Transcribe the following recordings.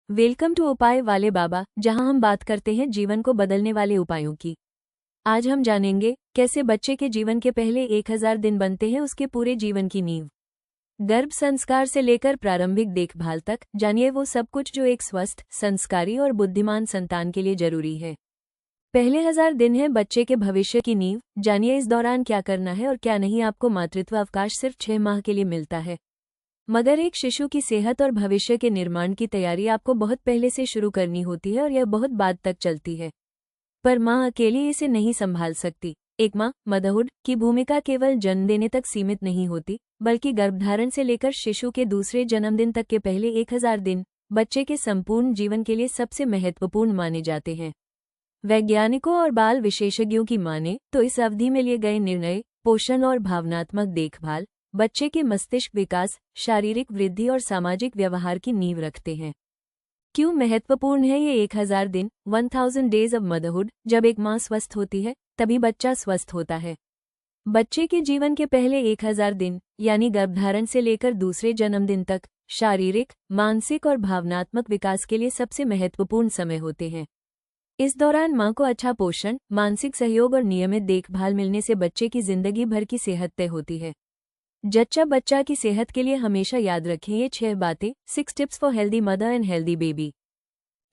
Welcome to उपाय वाले बाबा, जहां हम बात करते हैं जीवन को बदलने वाले उपायों की। आज हम जानेंगे कैसे बच्चे के जीवन के पहले 1000 दिन बनते हैं उसके पूरे जीवन की नींव। गर्भ संस्कार से लेकर प्रारंभिक देखभाल तक जानिए वो सब कुछ जो एक स्वस्थ, संस्कारी और बुद्धिमान संतान के लिए जरूरी है। पहले 1000 दिन है बच्चे के भविष्य की नींव। जानिए इस दौरान क्या करना है और क्या नहीं। आपको मातृत्व अवकाश सिर्फ 6 माह के लिए मिलता है, मगर एक शिशु की सेहत और भविष्य के निर्माण की तैयारी आपको बहुत पहले से शुरू करनी होती है और यह बहुत बाद तक चलती है। पर माँ अकेली इसे नहीं संभाल सकती। एक माँ मदरहुड की भूमिका केवल जन्म देने तक सीमित नहीं होती, बल्कि गर्भधारण से लेकर शिशु के दूसरे जन्मदिन तक के पहले 1000 दिन बच्चे के संपूर्ण जीवन के लिए सबसे महत्वपूर्ण माने जाते हैं। वैज्ञानिकों और बाल विशेषज्ञों की माने तो इस अवधि में लिए गए निर्णय, पोषण और भावनात्मक देखभाल बच्चे के मस्तिष्क विकास, शारीरिक वृद्धि और सामाजिक व्यवहार की नींव रखते हैं। क्यों महत्वपूर्ण है ये 1000 दिन? 1000 डेज ऑफ मदरहुड। जब एक माँ स्वस्थ होती है तभी बच्चा स्वस्थ होता है। बच्चे के जीवन के पहले 1000 दिन यानी गर्भधारण से लेकर दूसरे जन्मदिन तक शारीरिक, मानसिक और भावनात्मक विकास के लिए सबसे महत्वपूर्ण समय होते हैं। इस दौरान माँ को अच्छा पोषण, मानसिक सहयोग और नियमित देखभाल मिलने से बच्चे की जिंदगी भर की सेहत तय होती है। जच्चा बच्चा की सेहत के लिए हमेशा याद रखें ये 6 बातें। 6 tips for healthy mother and healthy baby.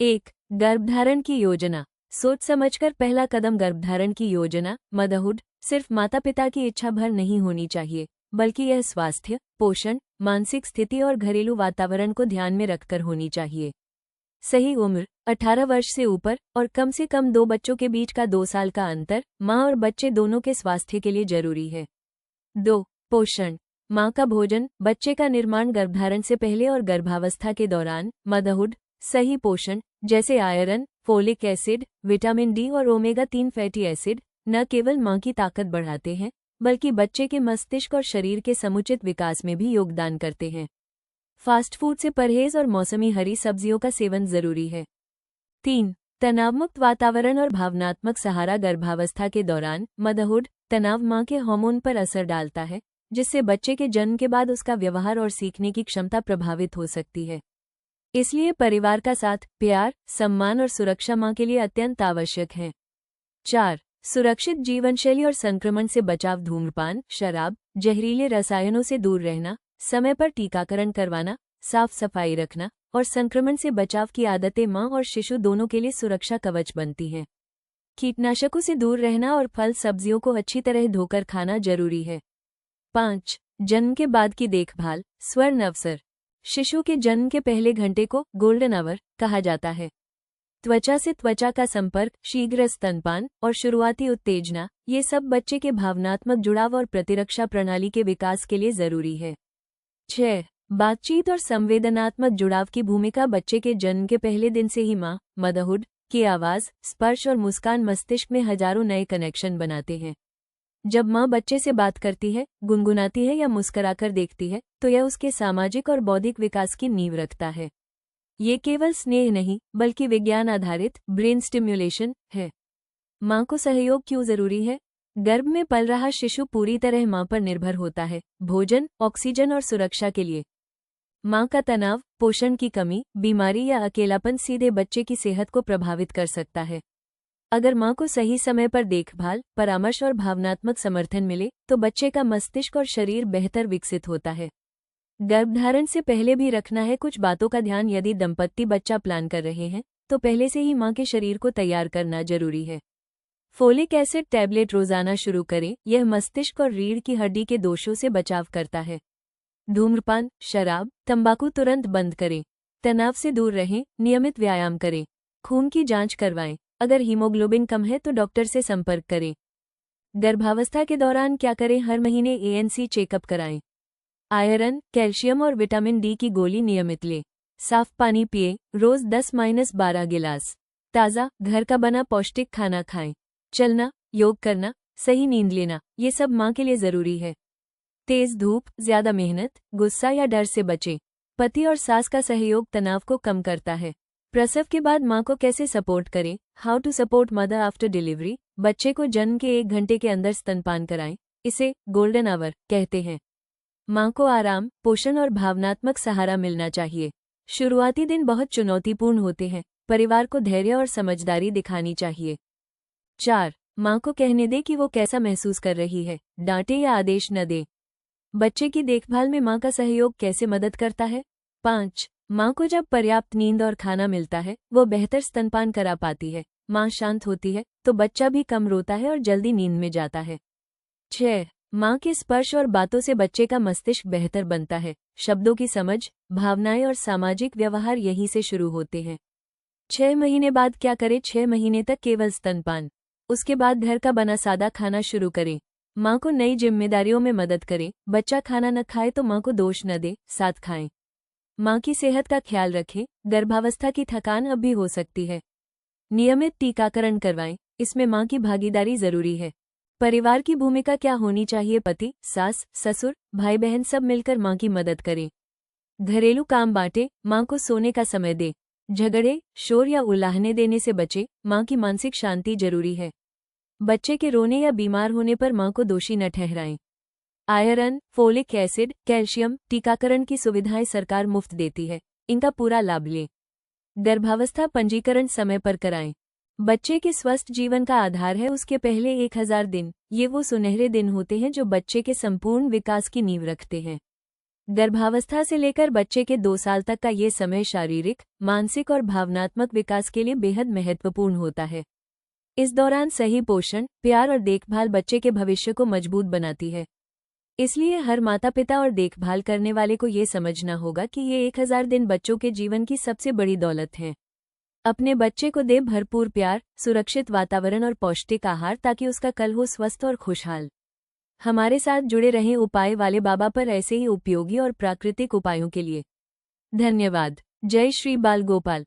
1. गर्भधारण की योजना। सोच समझकर पहला कदम गर्भधारण की योजना। मदरहुड सिर्फ माता पिता की इच्छा भर नहीं होनी चाहिए, बल्कि यह स्वास्थ्य, पोषण, मानसिक स्थिति और घरेलू वातावरण को ध्यान में रखकर होनी चाहिए। सही उम्र 18 वर्ष से ऊपर और कम से कम 2 बच्चों के बीच का 2 साल का अंतर माँ और बच्चे दोनों के स्वास्थ्य के लिए जरूरी है। 2. पोषण। माँ का भोजन, बच्चे का निर्माण गर्भधारण से पहले और गर्भावस्था के दौरान। मदरहुड सही पोषण जैसे iron, folic acid, vitamin D और ओमेगा 3 फैटी एसिड न केवल माँ की ताकत बढ़ाते हैं, बल्कि बच्चे के मस्तिष्क और शरीर के समुचित विकास में भी योगदान करते हैं। फास्ट फूड से परहेज और मौसमी हरी सब्जियों का सेवन जरूरी है। 3. तनावमुक्त वातावरण और भावनात्मक सहारा गर्भावस्था के दौरान। मदरहुड तनाव माँ के हार्मोन पर असर डालता है, जिससे बच्चे के जन्म के बाद उसका व्यवहार और सीखने की क्षमता प्रभावित हो सकती है। इसलिए परिवार का साथ, प्यार, सम्मान और सुरक्षा माँ के लिए अत्यंत आवश्यक है। 4. सुरक्षित जीवनशैली और संक्रमण से बचाव। धूम्रपान, शराब, जहरीले रसायनों से दूर रहना, समय पर टीकाकरण करवाना, साफ सफाई रखना और संक्रमण से बचाव की आदतें माँ और शिशु दोनों के लिए सुरक्षा कवच बनती हैं। कीटनाशकों से दूर रहना और फल सब्जियों को अच्छी तरह धोकर खाना जरूरी है। 5. जन्म के बाद की देखभाल। स्वर्ण अवसर। शिशु के जन्म के पहले घंटे को गोल्डन आवर कहा जाता है। त्वचा से त्वचा का संपर्क, शीघ्र स्तनपान और शुरुआती उत्तेजना, ये सब बच्चे के भावनात्मक जुड़ाव और प्रतिरक्षा प्रणाली के विकास के लिए जरूरी है। 6. बातचीत और संवेदनात्मक जुड़ाव की भूमिका। बच्चे के जन्म के पहले दिन से ही माँ मदरहुड की आवाज, स्पर्श और मुस्कान मस्तिष्क में हजारों नए कनेक्शन बनाते हैं। जब माँ बच्चे से बात करती है, गुनगुनाती है या मुस्कुराकर देखती है, तो यह उसके सामाजिक और बौद्धिक विकास की नींव रखता है। ये केवल स्नेह नहीं, बल्कि विज्ञान आधारित ब्रेन स्टिम्युलेशन है। माँ को सहयोग क्यों जरूरी है? गर्भ में पल रहा शिशु पूरी तरह माँ पर निर्भर होता है, भोजन, ऑक्सीजन और सुरक्षा के लिए। माँ का तनाव, पोषण की कमी, बीमारी या अकेलापन सीधे बच्चे की सेहत को प्रभावित कर सकता है। अगर माँ को सही समय पर देखभाल, परामर्श और भावनात्मक समर्थन मिले, तो बच्चे का मस्तिष्क और शरीर बेहतर विकसित होता है। गर्भधारण से पहले भी रखना है कुछ बातों का ध्यान। यदि दंपत्ति बच्चा प्लान कर रहे हैं, तो पहले से ही माँ के शरीर को तैयार करना जरूरी है। फोलिक एसिड टैबलेट रोजाना शुरू करें, यह मस्तिष्क और रीढ़ की हड्डी के दोषों से बचाव करता है। धूम्रपान, शराब, तंबाकू तुरंत बंद करें। तनाव से दूर रहें, नियमित व्यायाम करें। खून की जांच करवाएं, अगर हीमोग्लोबिन कम है तो डॉक्टर से संपर्क करें। गर्भावस्था के दौरान क्या करें? हर महीने ANC चेकअप कराएं। आयरन, कैल्शियम और विटामिन डी की गोली नियमित लें। साफ पानी पिए, रोज 10-12 गिलास। ताज़ा, घर का बना पौष्टिक खाना खाएं। चलना, योग करना, सही नींद लेना, ये सब माँ के लिए जरूरी है। तेज धूप, ज्यादा मेहनत, गुस्सा या डर से बचें। पति और सास का सहयोग तनाव को कम करता है। प्रसव के बाद माँ को कैसे सपोर्ट करें? How to support mother after delivery. बच्चे को जन्म के 1 घंटे के अंदर स्तनपान कराएं, इसे गोल्डन आवर कहते हैं। माँ को आराम, पोषण और भावनात्मक सहारा मिलना चाहिए। शुरुआती दिन बहुत चुनौतीपूर्ण होते हैं। परिवार को धैर्य और समझदारी दिखानी चाहिए। 4. माँ को कहने दे कि वो कैसा महसूस कर रही है, डांटे या आदेश न दे। बच्चे की देखभाल में माँ का सहयोग कैसे मदद करता है? 5. माँ को जब पर्याप्त नींद और खाना मिलता है, वो बेहतर स्तनपान करा पाती है। माँ शांत होती है तो बच्चा भी कम रोता है और जल्दी नींद में जाता है। 6. माँ के स्पर्श और बातों से बच्चे का मस्तिष्क बेहतर बनता है। शब्दों की समझ, भावनाएं और सामाजिक व्यवहार यहीं से शुरू होते हैं। 6 महीने बाद क्या करें? 6 महीने तक केवल स्तनपान। उसके बाद घर का बना सादा खाना शुरू करें। माँ को नई जिम्मेदारियों में मदद करें। बच्चा खाना न खाए तो माँ को दोष न दे, साथ खाएं। माँ की सेहत का ख्याल रखें। गर्भावस्था की थकान अब भी हो सकती है। नियमित टीकाकरण करवाएं, इसमें माँ की भागीदारी जरूरी है। परिवार की भूमिका क्या होनी चाहिए? पति, सास, ससुर, भाई बहन सब मिलकर माँ की मदद करें। घरेलू काम बांटे, माँ को सोने का समय दे। झगड़े, शोर या उलाहने देने से बचे। माँ की मानसिक शांति जरूरी है। बच्चे के रोने या बीमार होने पर माँ को दोषी न ठहराएं। आयरन, फोलिक एसिड, कैल्शियम टीकाकरण की सुविधाएं सरकार मुफ्त देती है, इनका पूरा लाभ लें। गर्भावस्था पंजीकरण समय पर कराएं। बच्चे के स्वस्थ जीवन का आधार है उसके पहले 1000 दिन। ये वो सुनहरे दिन होते हैं जो बच्चे के संपूर्ण विकास की नींव रखते हैं। गर्भावस्था से लेकर बच्चे के 2 साल तक का ये समय शारीरिक, मानसिक और भावनात्मक विकास के लिए बेहद महत्वपूर्ण होता है। इस दौरान सही पोषण, प्यार और देखभाल बच्चे के भविष्य को मजबूत बनाती है। इसलिए हर माता पिता और देखभाल करने वाले को ये समझना होगा कि ये 1000 दिन बच्चों के जीवन की सबसे बड़ी दौलत हैं। अपने बच्चे को दे भरपूर प्यार, सुरक्षित वातावरण और पौष्टिक आहार ताकि उसका कल हो स्वस्थ और खुशहाल। हमारे साथ जुड़े रहें उपाय वाले बाबा पर ऐसे ही उपयोगी और प्राकृतिक उपायों के लिए। धन्यवाद। जय श्री बाल गोपाल।